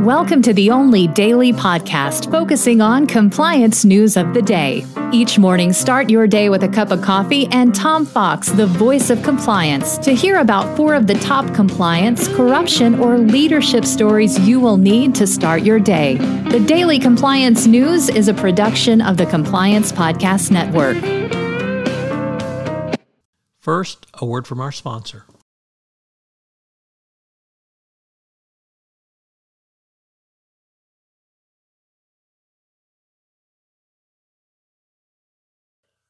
Welcome to the only daily podcast focusing on compliance news of the day. Each morning, start your day with a cup of coffee and Tom Fox, the voice of compliance, to hear about 4 of the top compliance, corruption, or leadership stories you will need to start your day. The Daily Compliance News is a production of the Compliance Podcast Network. First, a word from our sponsor.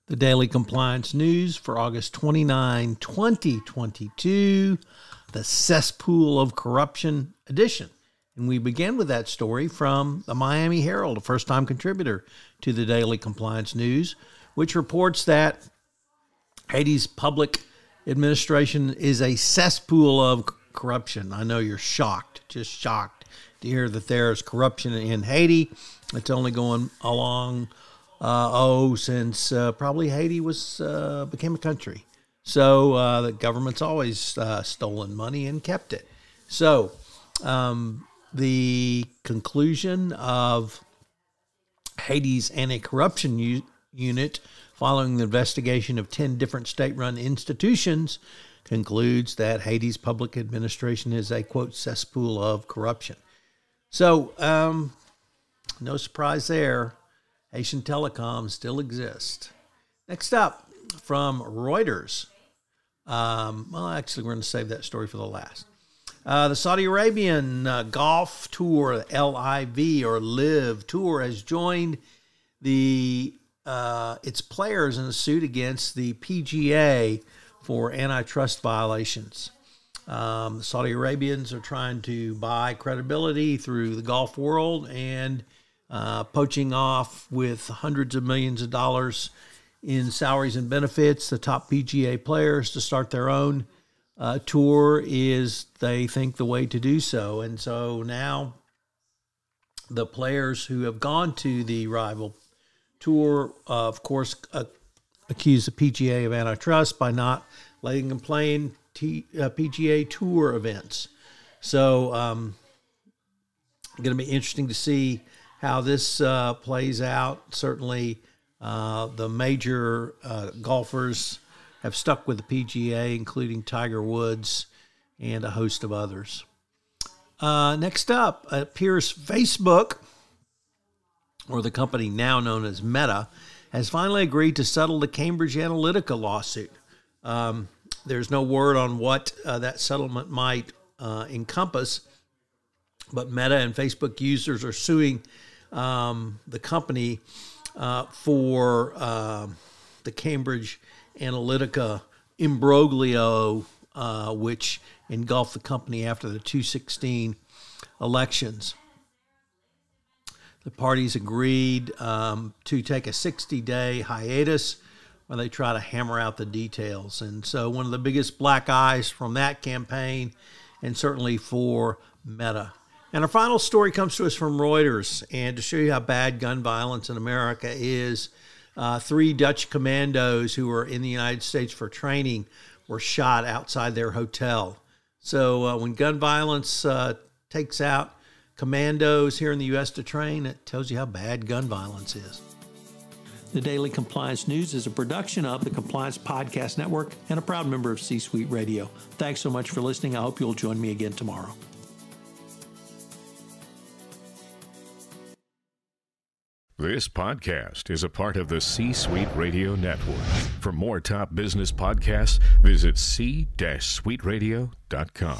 The Daily Compliance News for August 29, 2022, the Cesspool of Corruption edition. And we begin with that story from the Miami Herald, a first-time contributor to the Daily Compliance News, which reports that Haiti's public administration is a cesspool of corruption. I know you're shocked, just shocked to hear that there is corruption in Haiti. It's only going along since probably Haiti became a country. So the government's always stolen money and kept it. So the conclusion of Haiti's anti-corruption unit, following the investigation of 10 different state-run institutions, concludes that Haiti's public administration is a, quote, cesspool of corruption. So no surprise there. Haitian Telecom still exists. Next up, from Reuters. Actually, we're going to save that story for the last. The Saudi Arabian golf tour, LIV or Live Tour, has joined its players in a suit against the PGA for antitrust violations. The Saudi Arabians are trying to buy credibility through the golf world and poaching off with hundreds of millions of dollars in salaries and benefits the top PGA players to start their own tour is, they think, the way to do so. And so now the players who have gone to the rival tour, of course, accuse the PGA of antitrust by not letting them play in PGA Tour events. So going to be interesting to see how this plays out. Certainly, the major golfers have stuck with the PGA, including Tiger Woods and a host of others. Next up, it appears Facebook, or the company now known as Meta, has finally agreed to settle the Cambridge Analytica lawsuit. There's no word on what that settlement might encompass, but Meta and Facebook users are suing the company for the Cambridge Analytica imbroglio, which engulfed the company after the 2016 elections. The parties agreed to take a 60-day hiatus where they try to hammer out the details. And so one of the biggest black eyes from that campaign, and certainly for Meta. And our final story comes to us from Reuters. And to show you how bad gun violence in America is, 3 Dutch commandos who were in the United States for training were shot outside their hotel. So when gun violence takes out commandos here in the U.S. to train, it tells you how bad gun violence is. The Daily Compliance News is a production of the Compliance Podcast Network and a proud member of C-Suite Radio. Thanks so much for listening. I hope you'll join me again tomorrow. This podcast is a part of the C-Suite Radio Network. For more top business podcasts, visit c-suiteradio.com.